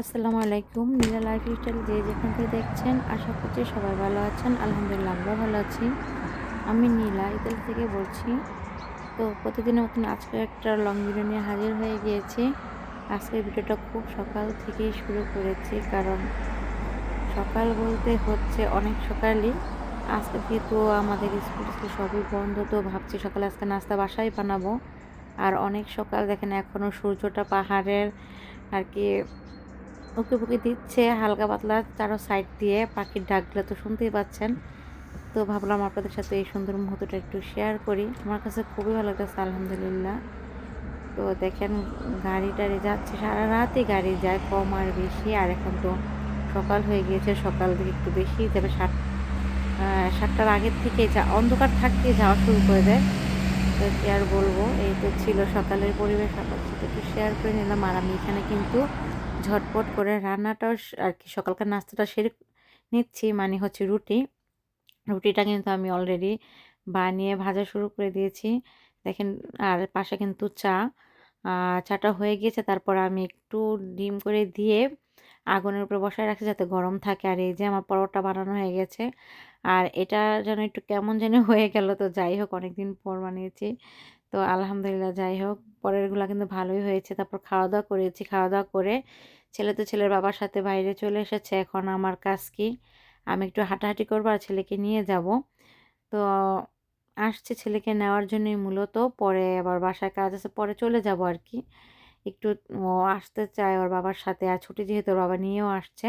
আসসালামু আলাইকুম। নীলা লাইফস্টাইল যে যেখান থেকে দেখছেন আশা করছি সবাই ভালো আছেন। আলহামদুলিল্লাহ আমরাও ভালো আছি। আমি নীলা ইতালি থেকে বলছি। তো প্রতিদিনের মতন আজকে একটা লং ভিডিও নিয়ে হাজির হয়ে গিয়েছি। আজকের ভিডিওটা খুব সকাল থেকেই শুরু করেছি, কারণ সকাল বলতে হচ্ছে অনেক সকালই। আজকে যেহেতু আমাদের স্কুল সবই বন্ধ, তো ভাবছি সকালে আজকে নাস্তা বাসায় বানাবো। আর অনেক সকাল দেখেন, এখনো সূর্যটা পাহাড়ের আর কি উঁকি দিচ্ছে হালকা পাতলা চারো সাইড দিয়ে। পাখির ডাকগুলো তো শুনতেই পাচ্ছেন। তো ভাবলাম আপনাদের সাথে এই সুন্দর মুহূর্তটা একটু শেয়ার করি। আমার কাছে খুবই ভালো লাগতেছে আলহামদুলিল্লাহ। তো দেখেন গাড়ি টাড়ি যাচ্ছে, সারা রাতই গাড়ি যায় কম আর বেশি। আর এখন তো সকাল হয়ে গিয়েছে, সকাল থেকে একটু বেশি যাবে। 7টার আগের থেকে অন্ধকার থাকতেই যাওয়া শুরু করে দেয়। তো কি আর বলবো, এই তো ছিল সকালের পরিবেশ, আপনাদের সাথে একটু শেয়ার করে নিলাম। আর আমি এখানে কিন্তু ঝটপট করে রান্নাটাও আর কি সকালকার নাস্তাটা সেরে নিচ্ছি, মানে হচ্ছে রুটি। রুটিটা কিন্তু আমি অলরেডি বানিয়ে ভাজা শুরু করে দিয়েছি দেখেন। আর পাশে কিন্তু চাটা হয়ে গিয়েছে। তারপর আমি একটু ডিম করে দিয়ে আগুনের উপরে বসায় রাখছি যাতে গরম থাকে। আর এই যে আমার পরোটা বানানো হয়ে গেছে। আর এটা যেন একটু কেমন যেন হয়ে গেল, তো যাই হোক অনেকদিন পর বানিয়েছি। তো আলহামদুলিল্লাহ যাই হোক, পরেরগুলা কিন্তু ভালোই হয়েছে। তারপর খাওয়া দাওয়া করেছি, খাওয়া দাওয়া করে ছেলে তো ছেলের বাবার সাথে বাইরে চলে এসেছে। এখন আমার কাজ কি, আমি একটু হাঁটাহাঁটি করবো আর ছেলেকে নিয়ে যাব। তো আসছে ছেলেকে নেওয়ার জন্যই মূলত, পরে আবার বাসায় কাজ আছে, পরে চলে যাব আর কি। একটু ও আসতে চায় ওর বাবার সাথে, আর ছুটি যেহেতু ওর বাবা নিয়েও আসছে।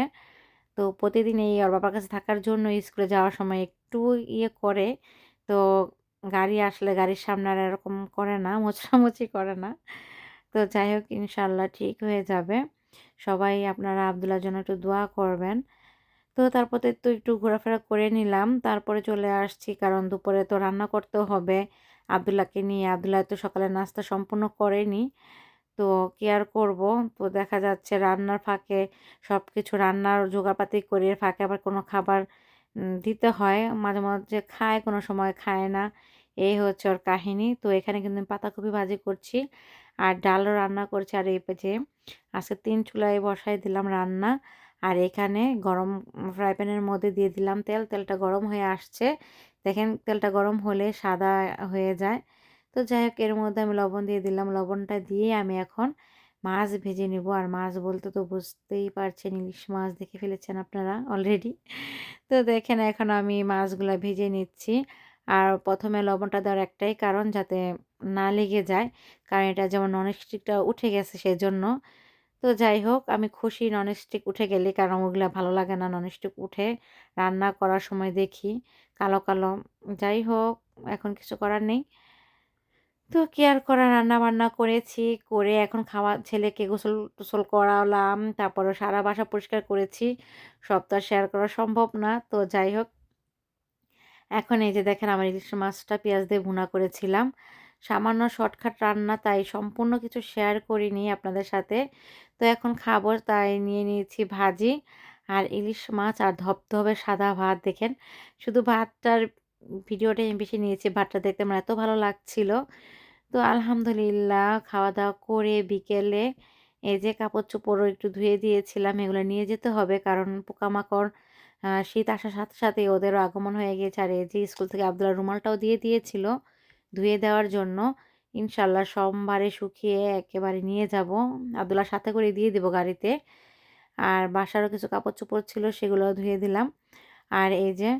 তো প্রতিদিন এই ওর বাবার কাছে থাকার জন্য স্কুলে যাওয়ার সময় একটু ইয়ে করে। তো গাড়ি আসলে গাড়ির সামনে আর এরকম করে না, মোছামুছি করে না। তো যাই হোক ইনশাল্লাহ ঠিক হয়ে যাবে। সবাই আপনারা আব্দুল্লাহর জন্য একটু দোয়া করবেন। তো তারপর তো একটু ঘোরাফেরা করে নিলাম। তারপরে চলে আসছি, কারণ দুপুরে তো রান্না করতেও হবে আব্দুল্লাহকে নিয়ে। আব্দুল্লাহ তো সকালের নাস্তা সম্পূর্ণ করেনি। তো কি আর করব। তো দেখা যাচ্ছে রান্নার ফাঁকে সবকিছু রান্নার জোগাড়পাতি করে, এর ফাঁকে আবার কোনো খাবার দিতে হয়। মাঝে মাঝে খায়, কোনো সময় খায় না। এই হচ্ছে ওর কাহিনী। তো এখানে কিন্তু আমি পাতাকপি ভাজি করছি আর ডালও রান্না করছি। আর এই যে আজকে 3 চুলায় বসাই দিলাম রান্না। আর এখানে গরম ফ্রাই প্যানের মধ্যে দিয়ে দিলাম তেল। তেলটা গরম হয়ে আসছে দেখেন, তেলটা গরম হলে সাদা হয়ে যায়। তো যাই হোক এর মধ্যে আমি লবণ দিয়ে দিলাম। লবণটা দিয়ে আমি এখন মাছ ভেজে নিব। আর মাছ বলতে তো বুঝতেই পারছেন, ইলিশ মাছ দেখে ফেলেছেন আপনারা অলরেডি। তো দেখেন এখন আমি মাছগুলা ভেজে নিচ্ছি। আর প্রথমে লবণটা দেওয়ার একটাই কারণ, যাতে না লেগে যায়, কারণ এটা যেমন ননস্টিকটা উঠে গেছে সেজন্য। তো যাই হোক আমি খুশি ননস্টিক উঠে গেলে, কারণ ওগুলা ভালো লাগে না ননস্টিক উঠে রান্না করার সময় দেখি কালো কালো। যাই হোক এখন কিছু করার নেই। তো কি আর করা, রান্না-বান্না করেছি, করে এখন ছেলেকে গোসল-টোসল করালাম। তারপরে সারা বাসা পরিষ্কার করেছি। সব তো আর শেয়ার করা সম্ভব না। তো যাই হোক, এখন এই যে দেখেন আমার ইলিশ মাছটা পেঁয়াজ দিয়ে ভুনা করেছিলাম। সামান্য শর্টকাট রান্না, তাই সম্পূর্ণ কিছু শেয়ার করিনি আপনাদের সাথে। তো এখন খাবো তাই নিয়ে নিয়েছি ভাজি আর ইলিশ মাছ আর ধবধবে সাদা ভাত দেখেন। শুধু ভাতটার ভিডিওটাই আমি বেশি নিয়েছি। ভাতটা দেখতে আমার এত ভালো লাগছিল। তো আলহামদুলিল্লাহ খাওয়া-দাওয়া করে বিকেলে এই যে কাপড়-চোপড়ও একটু ধুয়ে দিয়েছিলাম। এগুলো নিয়ে যেতে হবে, কারণ পোকামাকড় শীত আসার সাথে সাথেই ওদেরও আগমন হয়ে গিয়েছে। আর এই যে স্কুল থেকে আব্দুল্লাহর রুমালটাও দিয়ে দিয়েছিল ধুয়ে দেওয়ার জন্য। ইনশাআল্লাহ সোমবারে শুকিয়ে একেবারে নিয়ে যাব। আব্দুল্লাহর সাথে করে দিয়ে দিব গাড়িতে। আর বাসারও কিছু কাপড়-চোপড় ছিল সেগুলোও ধুয়ে দিলাম। আর এই যে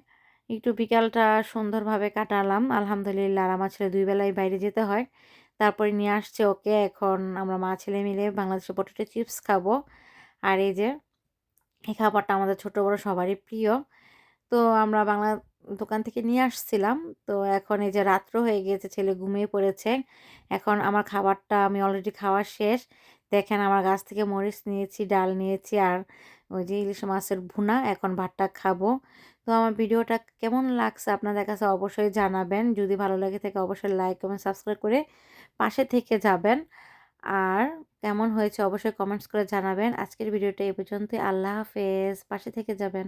একটু বিকালটা সুন্দরভাবে কাটালাম আলহামদুলিল্লাহ। আর আমার ছেলে 2 বেলাই বাইরে যেতে হয়। তারপরে নিয়ে আসছে ওকে। এখন আমরা মা ছেলে মিলে বাংলাদেশের পটেটো চিপস খাবো। আর এই যে এই খাবারটা আমাদের ছোট বড় সবারই প্রিয়। তো আমরা বাংলা দোকান থেকে নিয়ে আসছিলাম। তো এখন এই যে রাত্র হয়ে গিয়েছে, ছেলে ঘুমিয়ে পড়েছে। এখন আমার খাবারটা আমি অলরেডি খাওয়া শেষ। দেখেন আমার গাছ থেকে মরিচ নিয়েছি, ডাল নিয়েছি আর ওই যে ইলিশ মাছের ভুনা। এখন ভাতটা খাবো। তো আমার ভিডিওটা কেমন লাগছে আপনাদের কাছে অবশ্যই জানাবেন। যদি ভালো লেগে থাকে অবশ্যই লাইক, কমেন্ট, সাবস্ক্রাইব করে পাশে থেকে যাবেন। আর কেমন হয়েছে অবশ্যই কমেন্টস করে জানাবেন। আজকের ভিডিওটা এই পর্যন্তই। আল্লাহ হাফেজ। পাশে থেকে যাবেন।